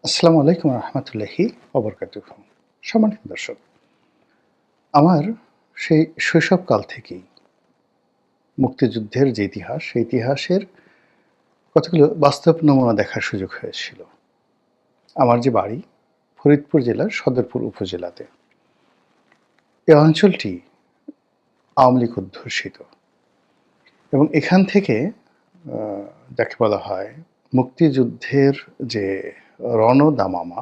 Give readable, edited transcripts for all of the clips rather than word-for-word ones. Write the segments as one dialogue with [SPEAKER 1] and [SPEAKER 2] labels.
[SPEAKER 1] আসসালামু আলাইকুম রহমতুল্লাহি ওবরকাতুহু। সম্মানিত দর্শক, আমার সেই শৈশবকাল থেকেই মুক্তিযুদ্ধের যে ইতিহাস, সেই ইতিহাসের কতগুলো বাস্তব নমুনা দেখার সুযোগ হয়েছিল। আমার যে বাড়ি ফরিদপুর জেলার সদরপুর উপজেলাতে। এই অঞ্চলটি আওয়ামী লীগ অধ্যুষিত এবং এখান থেকে আ যাকে বলা হয় মুক্তিযুদ্ধের যে রণদামামা,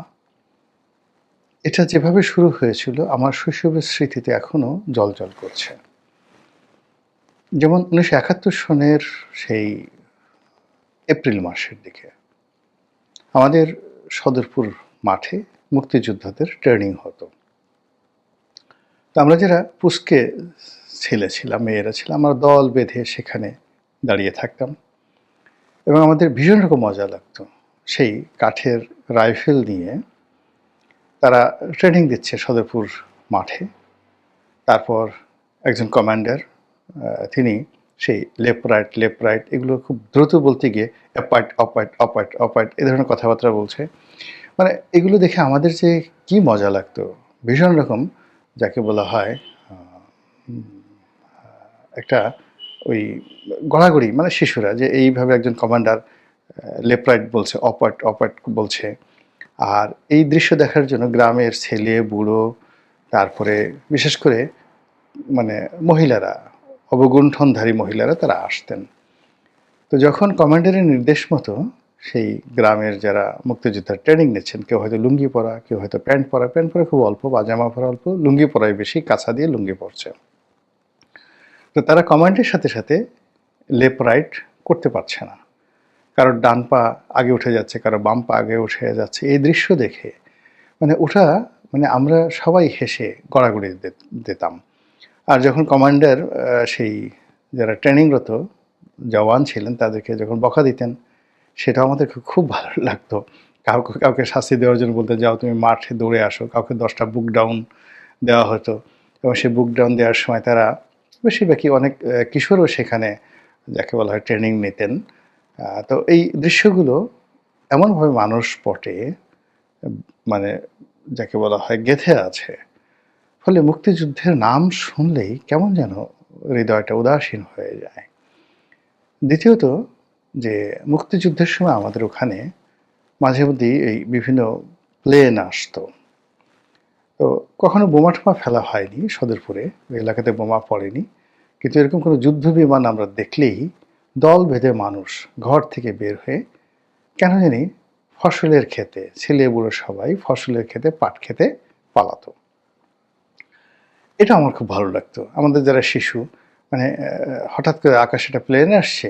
[SPEAKER 1] এটা যেভাবে শুরু হয়েছিল আমার শৈশবের স্মৃতিতে এখনো জ্বলজ্বল করছে। যেমন ১৯৭১ সনের সেই এপ্রিল মাসের দিকে আমাদের সদরপুর মাঠে মুক্তিযোদ্ধাদের ট্রেনিং হতো। তো আমরা যারা পুচকে ছেলে ছিলাম, মেয়েরা ছিলাম, আমরা দল বেঁধে সেখানে দাঁড়িয়ে থাকতাম এবং আমাদের ভীষণ রকম মজা লাগতো। সেই কাঠের রাইফেল নিয়ে তারা ট্রেনিং দিচ্ছে সদরপুর মাঠে। তারপর একজন কমান্ডার তিনি সেই লেফট রাইট এগুলো খুব দ্রুত বলতে গিয়ে অ্যাপার্ট, অপার্ট, অপার্ট, অপার্ট এ ধরনের কথাবার্তা বলছে। মানে এগুলো দেখে আমাদের যে কি মজা লাগতো! ভীষণ রকম যাকে বলা হয় আ উম একটা ওই গড়াগড়ি মানে শিশুরা যে এইভাবে একজন কমান্ডার লেফট রাইট বলছে, অপার্ট, অপার্ট বলছে। আর এই দৃশ্য দেখার জন্য গ্রামের ছেলে, বুড়ো, তারপরে বিশেষ করে মানে মহিলারা, অবগুণ্ঠনধারী মহিলারা তারা আসতেন। তো যখন কমান্ডারের নির্দেশ মতো সেই গ্রামের যারা মুক্তিযোদ্ধার ট্রেনিং নিচ্ছেন, কেউ হয়তো লুঙ্গি পরা, কেউ হয়তো প্যান্ট পরা খুব অল্প, পাজামা পরা অল্প, লুঙ্গি পরাই বেশি, কাছা দিয়ে লুঙ্গি পরছে। তো তারা কমান্ডের সাথে, সাথে লেফট রাইট করতে পারছে না। কারোর ডান পা আগে উঠে যাচ্ছে, কারো বাম পা আগে উঠে যাচ্ছে। এই দৃশ্য দেখে মানে ওটা মানে আমরা সবাই হেসে গড়াগড়ি দিতাম। আর যখন কমান্ডার সেই যারা ট্রেনিংরত জওয়ান ছিলেন তাদেরকে যখন বকা দিতেন, সেটাও আমাদের খুব ভালো লাগতো। কাউকে শাস্তি দেওয়ার জন্য বলতেন, "যাও তুমি মাঠে দৌড়ে আসো।" কাউকে ১০ টা বুক ডাউন দেওয়া হতো এবং সেই বুক ডাউন দেওয়ার সময় তারা বেশিরভাগই অনেক কিশোরও সেখানে যাকে বলা হয় ট্রেনিং নিতেন। তো এই দৃশ্যগুলো এমনভাবে মানুষ পটে মানে যাকে বলা হয় গেঁথে আছে। ফলে মুক্তিযুদ্ধের নাম শুনলেই কেমন যেন হৃদয়টা উদাসীন হয়ে যায়। দ্বিতীয়ত যে মুক্তিযুদ্ধের সময় আমাদের ওখানে মাঝেমধ্যেই এই বিভিন্ন প্লেন আসতো। তো কখনো বোমা-টোমা ফেলা হয়নি সদরপুরে, ওই এলাকাতে বোমা পড়েনি। কিন্তু এরকম কোনো যুদ্ধ বিমান আমরা দেখলেই দল বেঁধে মানুষ ঘর থেকে বের হয়ে কেন জানি ফসলের ক্ষেতে, ছেলে-বুড়ো সবাই ফসলের ক্ষেতে পাট খেতে পালাতো। এটা আমার খুব ভালো লাগতো। আমাদের যারা শিশু মানে হঠাৎ করে আকাশে একটা প্লেন আসছে,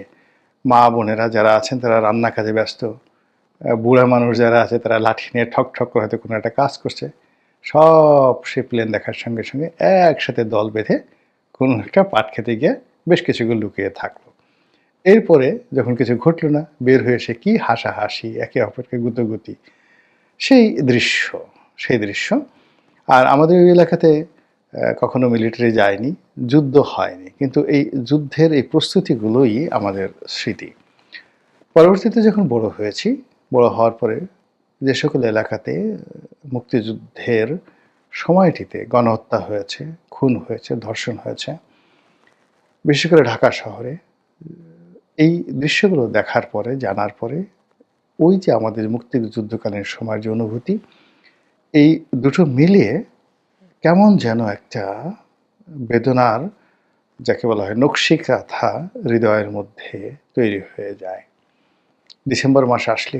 [SPEAKER 1] মা-বোনেরা যারা আছেন তারা রান্না কাজে ব্যস্ত। বুড়া মানুষ যারা আছে তারা লাঠি নিয়ে ঠক, ঠক করে হয়তো কোনো একটা কাজ করছে। সব সেই প্লেন দেখার সঙ্গে, সঙ্গে একসাথে দল বেঁধে কোনো একটা পাট খেতে গিয়ে বেশ কিছুক্ষণ লুকিয়ে থাকলো। এরপরে যখন কিছু ঘটল না, বের হয়ে এসে কি হাসাহাসি, একে অপরকে গুতোগুতি। সেই দৃশ্য, সেই দৃশ্য। আর আমাদের ওই এলাকাতে কখনো মিলিটারি যায়নি, যুদ্ধ হয়নি। কিন্তু এই যুদ্ধের এই প্রস্তুতিগুলোই আমাদের স্মৃতি। পরবর্তীতে যখন বড় হয়েছি, বড় হওয়ার পরে যে সকল এলাকাতে মুক্তিযুদ্ধের সময়টিতে গণহত্যা হয়েছে, খুন হয়েছে, ধর্ষণ হয়েছে, বিশেষ করে ঢাকা শহরে, এই দৃশ্যগুলো দেখার পরে, জানার পরে ওই যে আমাদের মুক্তিযুদ্ধকালীন সময়ের যে অনুভূতি, এই দুটো মিলিয়ে কেমন যেন একটা বেদনার যাকে বলা হয় নকশিকাঁথা হৃদয়ের মধ্যে তৈরি হয়ে যায়। ডিসেম্বর মাস আসলে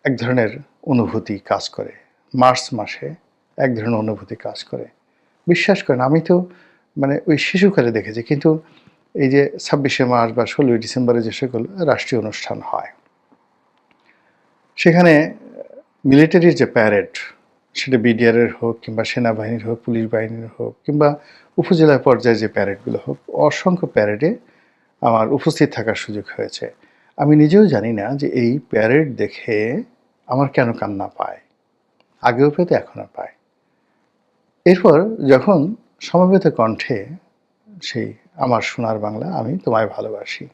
[SPEAKER 1] এক ধরনের অনুভূতি কাজ করে। মার্চ মাসে এক ধরনের অনুভূতি কাজ করে। বিশ্বাস করেন আমি তো মানে ওই শিশুকালে দেখেছি। কিন্তু এই যে ২৬শে মার্চ বা ১৬ই ডিসেম্বরে যে সকল রাষ্ট্রীয় অনুষ্ঠান হয়, সেখানে মিলিটারির যে প্যারেড, সেটা বিডিআরের হোক কিংবা সেনাবাহিনীর হোক, পুলিশ বাহিনীর হোক কিংবা উপজেলা পর্যায়ে যে প্যারেডগুলো হোক, অসংখ্য প্যারেডে আমার উপস্থিত থাকার সুযোগ হয়েছে। আমি নিজেও জানি না যে এই প্যারেড দেখে আমার কেন কান্না পায়। আগেও পেত এখনো পায়। এরপর যখন সমবেত কণ্ঠে সেই আমার সোনার বাংলা আমি তোমায় ভালোবাসি,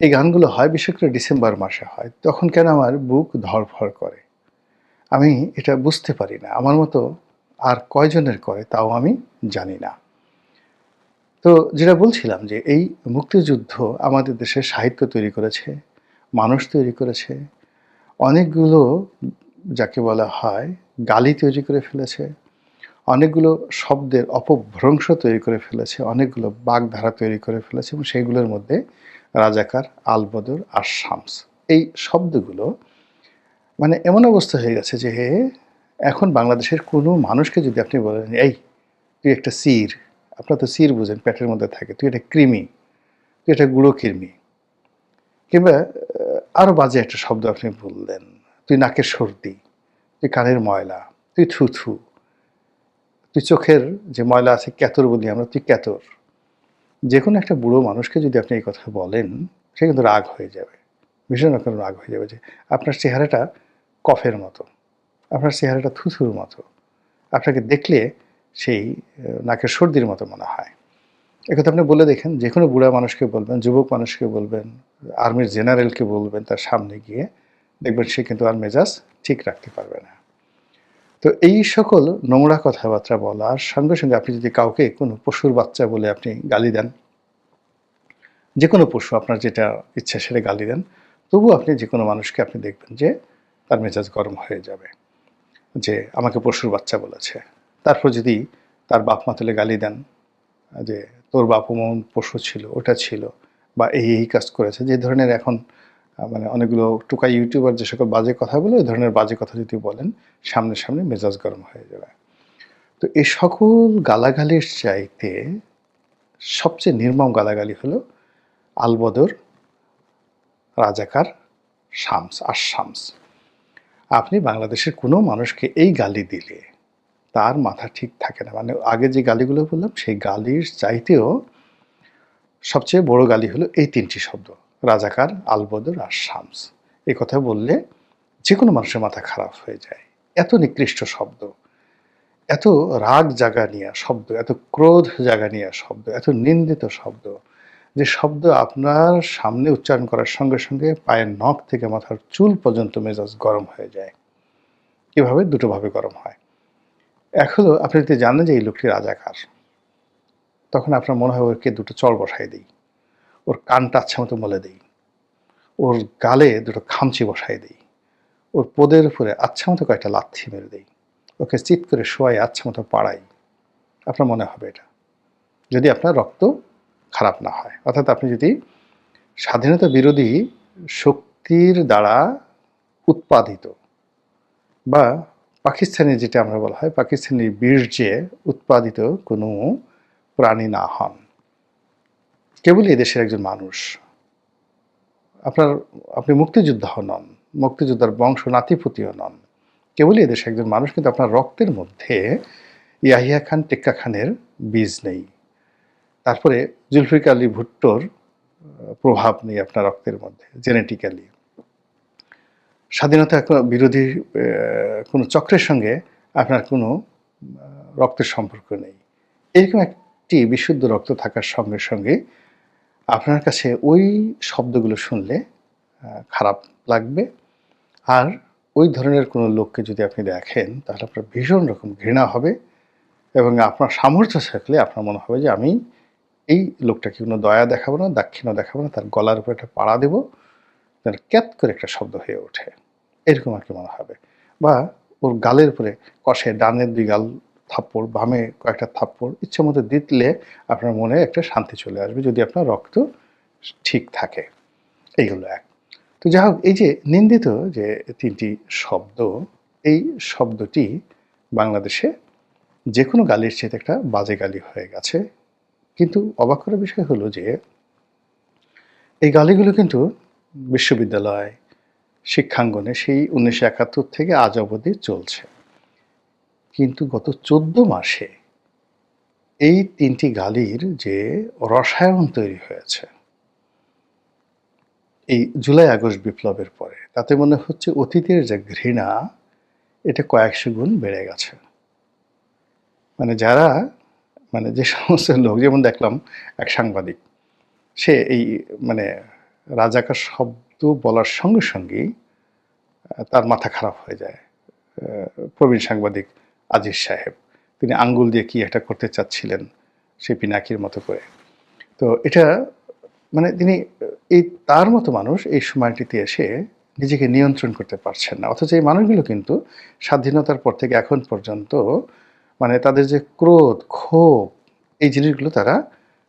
[SPEAKER 1] এই গানগুলো হয় বিশেষ করে ডিসেম্বর মাসে হয়। তখন কেন আমার বুক ধড়ফড় করে। আমি এটা বুঝতে পারি না। আমার মতো আর কয়জনের করে তাও আমি জানি না। তো যেটা বলছিলাম যে এই মুক্তিযুদ্ধ আমাদের দেশে সাহিত্য তৈরি করেছে, মানুষ তৈরি করেছে, অনেকগুলো যাকে বলা হয় গালি তৈরি করে ফেলেছে, অনেকগুলো শব্দের অপভ্রংশ তৈরি করে ফেলেছে, অনেকগুলো বাগধারা তৈরি করে ফেলেছে এবং সেইগুলোর মধ্যে রাজাকার, আলবদর আর শামস এই শব্দগুলো মানে এমন অবস্থা হয়ে গেছে যে এখন বাংলাদেশের কোনো মানুষকে যদি আপনি বলেন, "এই তুই একটা সির", আপনারা তো সির বুঝেন পেটের মধ্যে থাকে, "তুই একটা কৃমি, তুই একটা গুঁড়ো কৃমি", কিংবা আরও বাজে একটা শব্দ আপনি বললেন, "তুই নাকের সর্দি, তুই কানের ময়লা, তুই থুথু, তুই চোখের যে ময়লা আছে ক্যাতর বলি আমরা, তুই ক্যাতর", যে কোনো একটা বুড়ো মানুষকে যদি আপনি এই কথা বলেন, সে কিন্তু রাগ হয়ে যাবে, ভীষণ রকম রাগ হয়ে যাবে যে আপনার চেহারাটা কফের মতো, আপনার চেহারাটা থুথুর মতো, আপনাকে দেখলে সেই নাকের সর্দির মতো মনে হয়। একথা আপনি বলে দেখেন, যে কোনো বুড়া মানুষকে বলবেন, যুবক মানুষকে বলবেন, আর্মির জেনারেলকে বলবেন তার সামনে গিয়ে, দেখবেন সে কিন্তু আর মেজাজ ঠিক রাখতে পারবে না। তো এই সকল নোংরা কথাবার্তা বলার সঙ্গে সঙ্গে আপনি যদি কাউকে কোনো পশুর বাচ্চা বলে আপনি গালি দেন, যে কোনো পশু আপনার যেটা ইচ্ছা সেটা গালি দেন, তবু আপনি যে কোনো মানুষকে আপনি দেখবেন যে তার মেজাজ গরম হয়ে যাবে যে আমাকে পশুর বাচ্চা বলেছে। তারপর যদি তার বাপ মা তুলে গালি দেন যে তোর বাপ অমন পশু ছিল, ওটা ছিল, বা এই কাজ করেছে, যে ধরনের এখন মানে অনেকগুলো টুকা ইউটিউবার যে সকল বাজে কথা বলে, ওই ধরনের বাজে কথা যদি বলেন, সামনে সামনে মেজাজ গরম হয়ে যাবে। তো এই সকল গালাগালির চাইতে সবচেয়ে নির্মম গালাগালি হলো আলবদর, রাজাকার, শামস আর শামস। আপনি বাংলাদেশের কোনো মানুষকে এই গালি দিলে তার মাথা ঠিক থাকে না। মানে আগে যে গালিগুলো বললাম সেই গালির চাইতেও সবচেয়ে বড় গালি হলো এই তিনটি শব্দ, রাজাকার, আলবদর আর শামস। এই কথা বললে যে কোনো মানুষের মাথা খারাপ হয়ে যায়। এত নিকৃষ্ট শব্দ, এত রাগ জাগা নিয়ে শব্দ, এত ক্রোধ জাগা নিয়ে শব্দ, এত নিন্দিত শব্দ, যে শব্দ আপনার সামনে উচ্চারণ করার সঙ্গে সঙ্গে পায়ের নখ থেকে মাথার চুল পর্যন্ত মেজাজ গরম হয়ে যায়। এভাবে দুটোভাবে গরম হয়। এক হলো আপনি যদি জানেন যে এই লোকটি রাজাকার, তখন আপনার মনে হয় ওকে দুটো চড় বসাই দিই, ওর কানটা আচ্ছা মতো মলে দিই, ওর গালে দুটো খামচি বসাই দিই, ওর পোদের উপরে আচ্ছা মতো কয়েকটা লাথি মেরে দিই, ওকে চিৎ করে শোয়াই আচ্ছা মতো পাড়াই। আপনার মনে হবে এটা, যদি আপনার রক্ত খারাপ না হয়। অর্থাৎ আপনি যদি স্বাধীনতা বিরোধী শক্তির দ্বারা উৎপাদিত বা পাকিস্তানি যেটা আমরা বলা হয় পাকিস্তানি বীর্যে উৎপাদিত কোনো প্রাণী না হন, কেবলই এদেশের একজন মানুষ, আপনি মুক্তিযোদ্ধা নন, মুক্তিযোদ্ধার বংশ নাতিপুতিও নন, কেবলই এদেশে একজন মানুষ, কিন্তু আপনার রক্তের মধ্যে ইয়াহিয়া খান, টেক্কা খানের বীজ নেই, তারপরে জুলফিকার আলী ভুট্টোর প্রভাব নেই আপনার রক্তের মধ্যে জেনেটিক্যালি, স্বাধীনতা বিরোধী কোনো চক্রের সঙ্গে আপনার কোনো রক্তের সম্পর্ক নেই। এরকম একটি বিশুদ্ধ রক্ত থাকার সঙ্গে সঙ্গে আপনার কাছে ওই শব্দগুলো শুনলে খারাপ লাগবে। আর ওই ধরনের কোনো লোককে যদি আপনি দেখেন তাহলে আপনার ভীষণ রকম ঘৃণা হবে এবং আপনার সামর্থ্য থাকলে আপনার মনে হবে যে আমি এই লোকটাকে কোনো দয়া দেখাবো না, দাক্ষিণ্য দেখাবো না, তার গলার উপরে একটা পাড়া দেবো, যেন ক্যাত করে একটা শব্দ হয়ে ওঠে, এরকম আর কি মনে হবে। বা ওর গালের উপরে কষে ডানের 2 গাল থাপ্পড়, বামে কয়েকটা থাপ্পড় ইচ্ছে মতো দিলে আপনার মনে একটা শান্তি চলে আসবে, যদি আপনার রক্ত ঠিক থাকে। এইগুলো এক। তো যাই হোক, এই যে নিন্দিত যে 3টি শব্দ, এই শব্দটি বাংলাদেশে যে কোনো গালির চেয়ে একটা বাজে গালি হয়ে গেছে। কিন্তু অবাক করার বিষয় হলো যে এই গালিগুলো কিন্তু বিশ্ববিদ্যালয়, শিক্ষাঙ্গনে সেই 1971 থেকে আজ অবধি চলছে। কিন্তু গত 14 মাসে এই 3টি গালির যে রসায়ন তৈরি হয়েছে এই জুলাই আগস্ট বিপ্লবের পরে, তাতে মনে হচ্ছে অতীতের যে ঘৃণা এটা কয়েকশো গুণ বেড়ে গেছে। মানে যারা মানে যে সমস্ত লোক, যেমন দেখলাম এক সাংবাদিক, সে এই মানে রাজাকার শব্দ বলার সঙ্গে সঙ্গেই তার মাথা খারাপ হয়ে যায়। প্রবীণ সাংবাদিক আজিজ সাহেব, তিনি আঙ্গুল দিয়ে কি একটা করতে চাচ্ছিলেন সেই পিনাকির মতো করে। তো এটা মানে তিনি এই তার মতো মানুষ এই সময়টিতে এসে নিজেকে নিয়ন্ত্রণ করতে পারছেন না। অথচ এই মানুষগুলো কিন্তু স্বাধীনতার পর থেকে এখন পর্যন্ত মানে তাদের যে ক্রোধ, ক্ষোভ এই জিনিসগুলো তারা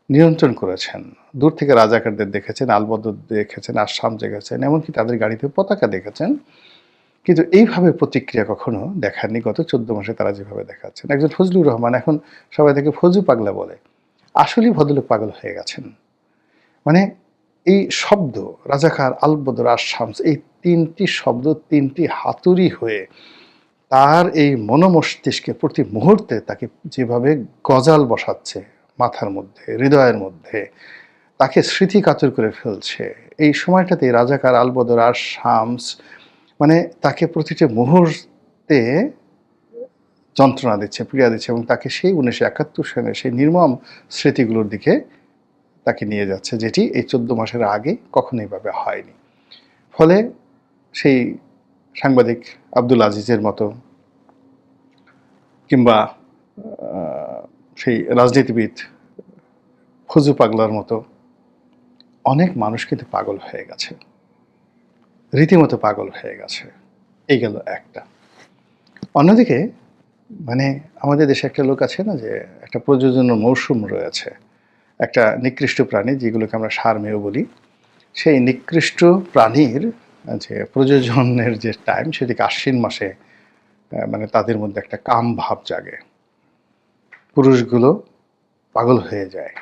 [SPEAKER 1] নিয়ন্ত্রণ করেছেন। দূর থেকে রাজাকারদের দেখেছেন, আলবদর দেখেছেন, আসাম দেখেছেন, এমনকি তাদের গাড়িতে পতাকা দেখেছেন। কিন্তু এইভাবে প্রতিক্রিয়া কখনো দেখাননি গত ১৪ মাসে তারা যেভাবে দেখাচ্ছেন। একজন ফজলুর রহমান, এখন সবাই তাকে ফজু পাগলা বলে। আসলেই ভদ্রলোক পাগল হয়ে গেছেন। মানে এই শব্দ রাজাকার, আলবদর আর শামস, এই ৩টি শব্দ ৩টি হাতুড়ি হয়ে তার এই মনোমস্তিষ্কে প্রতি মুহূর্তে তাকে যেভাবে গজাল বসাচ্ছে মাথার মধ্যে, হৃদয়ের মধ্যে, তাকে স্মৃতিকাতর করে ফেলছে। এই সময়টাতে রাজাকার, আলবদর আর শামস মানে তাকে প্রতিটি মুহূর্তে যন্ত্রণা দিচ্ছে, পীড়া দিচ্ছে এবং তাকে সেই ১৯৭১ সালে সেই নির্মম স্মৃতিগুলোর দিকে তাকে নিয়ে যাচ্ছে, যেটি এই ১৪ মাসের আগে কখনোই ভাবে হয়নি। ফলে সেই সাংবাদিক আব্দুল আজিজের মতো কিংবা সেই রাজনীতিবিদ ফজু পাগলার মতো অনেক মানুষ কিন্তু পাগল হয়ে গেছে, রীতিমতো পাগল হয়ে গেছে। এই গেল একটা। অন্যদিকে মানে আমাদের দেশে একটা লোক আছে না, যে একটা প্রযোজনের মৌসুম রয়েছে, একটা নিকৃষ্ট প্রাণী যেগুলোকে আমরা সারমেয় বলি, সেই নিকৃষ্ট প্রাণীর যে প্রযোজনের যে টাইম, সেটিকে আশ্বিন মাসে মানে তাদের মধ্যে একটা কাম ভাব জাগে। পুরুষগুলো পাগল হয়ে যায়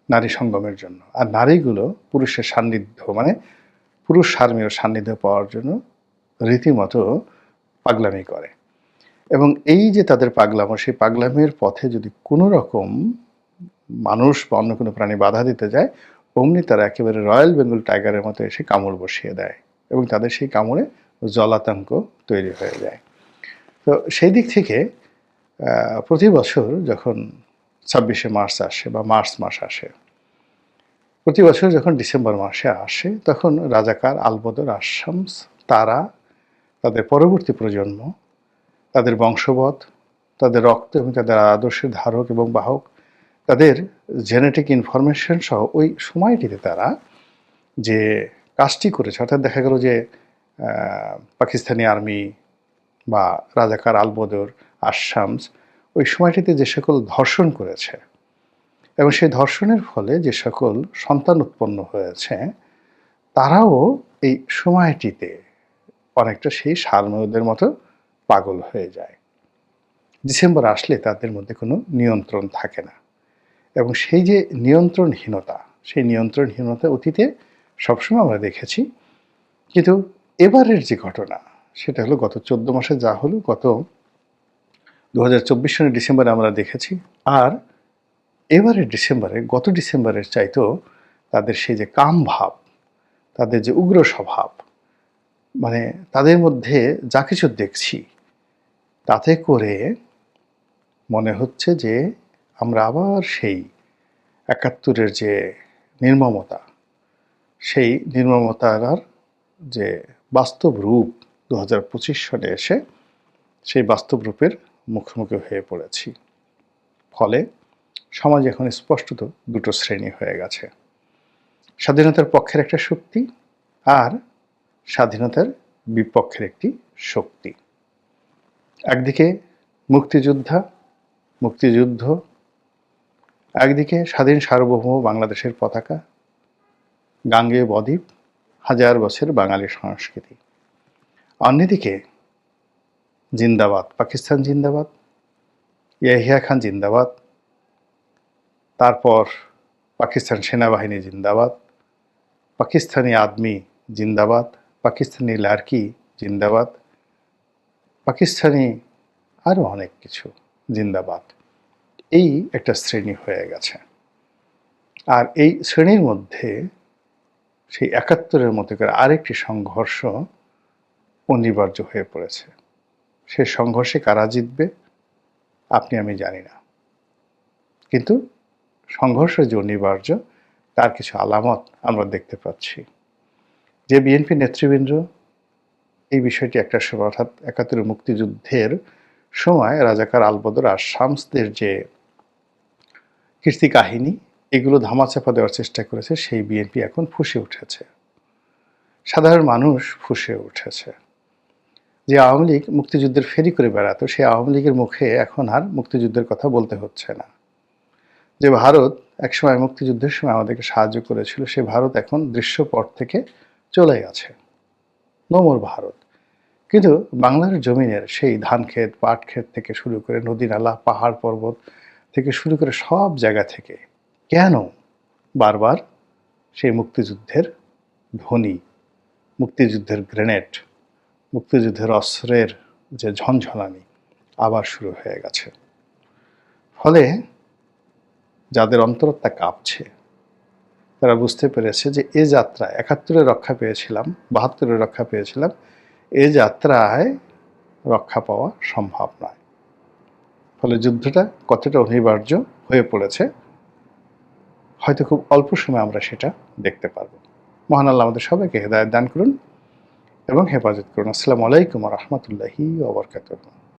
[SPEAKER 1] নারী সঙ্গমের জন্য, আর নারীগুলো পুরুষের সান্নিধ্য মানে পুরুষ সারমেয় সান্নিধ্য পাওয়ার জন্য রীতিমতো পাগলামি করে। এবং এই যে তাদের পাগলামো, সেই পাগলামের পথে যদি কোনো রকম মানুষ বা অন্য কোনো প্রাণী বাধা দিতে যায়, অমনি তারা একেবারে রয়্যাল বেঙ্গল টাইগারের মতো এসে কামড় বসিয়ে দেয় এবং তাদের সেই কামড়ে জলাতঙ্ক তৈরি হয়ে যায়। তো সেই দিক থেকে প্রতি বছর যখন ২৬শে মার্চ আসে বা মার্চ মাস আসে, প্রতি বছর যখন ডিসেম্বর মাসে আসে, তখন রাজাকার, আলবদর, আশামস তারা তাদের পরবর্তী প্রজন্ম, তাদের বংশবৎ, তাদের রক্ত এবং তাদের আদর্শের ধারক এবং বাহক, তাদের জেনেটিক ইনফরমেশন সহ ওই সময়টিতে তারা যে কাজটি করেছে, অর্থাৎ দেখা গেল যে পাকিস্তানি আর্মি বা রাজাকার, আলবদর, আশামস ওই সময়টিতে যে সকল ধর্ষণ করেছে এবং সেই ধর্ষণের ফলে যে সকল সন্তান উৎপন্ন হয়েছে, তারাও এই সময়টিতে অনেকটা সেই সারমেয়দের মতো পাগল হয়ে যায়। ডিসেম্বর আসলে তাদের মধ্যে কোনো নিয়ন্ত্রণ থাকে না এবং সেই যে নিয়ন্ত্রণহীনতা, সেই নিয়ন্ত্রণহীনতা অতীতে সবসময় আমরা দেখেছি। কিন্তু এবারের যে ঘটনা, সেটা হলো গত ১৪ মাসে যা হলো, গত ২০২৪ সালের ডিসেম্বরে আমরা দেখেছি। আর এবারের ডিসেম্বরে, গত ডিসেম্বরের চাইতেও তাদের সেই যে কাম ভাব, তাদের যে উগ্র স্বভাব, মানে তাদের মধ্যে যা কিছু দেখছি, তাতে করে মনে হচ্ছে যে আমরা আবার সেই ৭১-এর যে নির্মমতা, সেই নির্মমতার যে বাস্তব রূপ ২০২৫ সালে এসে সেই বাস্তব রূপের মুখোমুখি হয়ে পড়েছি। ফলে সমাজ এখন স্পষ্টত দুটো শ্রেণী হয়ে গেছে: স্বাধীনতার পক্ষের একটা শক্তি আর স্বাধীনতার বিপক্ষের একটি শক্তি। একদিকে মুক্তিযুদ্ধ, একদিকে স্বাধীন সার্বভৌম বাংলাদেশের পতাকা, গাঙ্গেয় বদ্বীপ, হাজার বছর বাঙালি সংস্কৃতি। অন্যদিকে জিন্দাবাদ পাকিস্তান, জিন্দাবাদ ইয়াহিয়া খান, জিন্দাবাদ, তারপর পাকিস্তান সেনাবাহিনী জিন্দাবাদ, পাকিস্তানি আদমি জিন্দাবাদ, পাকিস্তানি লাড়কি জিন্দাবাদ, পাকিস্তানি আরও অনেক কিছু জিন্দাবাদ। এই একটা শ্রেণী হয়ে গেছে। আর এই শ্রেণীর মধ্যে সেই ৭১-এর মতো করে আরেকটি সংঘর্ষ অনিবার্য হয়ে পড়েছে। সে সংঘর্ষে কারা জিতবে আপনি আমি জানি না, কিন্তু সংঘর্ষ যে অনিবার্য তার কিছু আলামত আমরা দেখতে পাচ্ছি। যে বিএনপি নেতৃবৃন্দ এই বিষয়টি একটা সময় অর্থাৎ ৭১ মুক্তিযুদ্ধের সময় রাজাকার আলবদর আর শামসদের যে কীর্তি কাহিনী এগুলো ধামাচাপা দেওয়ার চেষ্টা করেছে, সেই বিএনপি এখন ফুঁসে উঠেছে, সাধারণ মানুষ ফুঁসে উঠেছে। যে আওয়ামী লীগ মুক্তিযুদ্ধের ফেরি করে বেড়াতো, সেই আওয়ামী লীগের মুখে এখন আর মুক্তিযুদ্ধের কথা বলতে হচ্ছে না। যে ভারত একসময় মুক্তিযুদ্ধের সময় আমাদেরকে সাহায্য করেছিল, সে ভারত এখন দৃশ্যপট থেকে চলে গেছে, নোমর ভারত। কিন্তু বাংলার জমিনের সেই ধান ক্ষেত, পাট ক্ষেত থেকে শুরু করে নদী নালা, পাহাড় পর্বত থেকে শুরু করে সব জায়গা থেকে কেন বারবার সেই মুক্তিযুদ্ধের ধ্বনি, মুক্তিযুদ্ধের গ্রেনেড, মুক্তিযুদ্ধের অস্ত্রের যে ঝনঝনানি আবার শুরু হয়ে গেছে? ফলে যাদের অন্তরাত্মা কাঁপছে তারা বুঝতে পেরেছে যে এ যাত্রা ৭১-এ রক্ষা পেয়েছিলাম, ৭২-এ রক্ষা পেয়েছিলাম, এ যাত্রায় রক্ষা পাওয়া সম্ভব নয়। ফলে যুদ্ধটা কতটা অনিবার্য হয়ে পড়েছে হয়তো খুব অল্প সময় আমরা সেটা দেখতে পারব। মহান আল্লাহ আমাদের সবাইকে হেদায়েত দান করুন এবং হেফাজত করুন। আসসালামু আলাইকুম ওয়া রাহমাতুল্লাহি ওয়া বারাকাতুহু।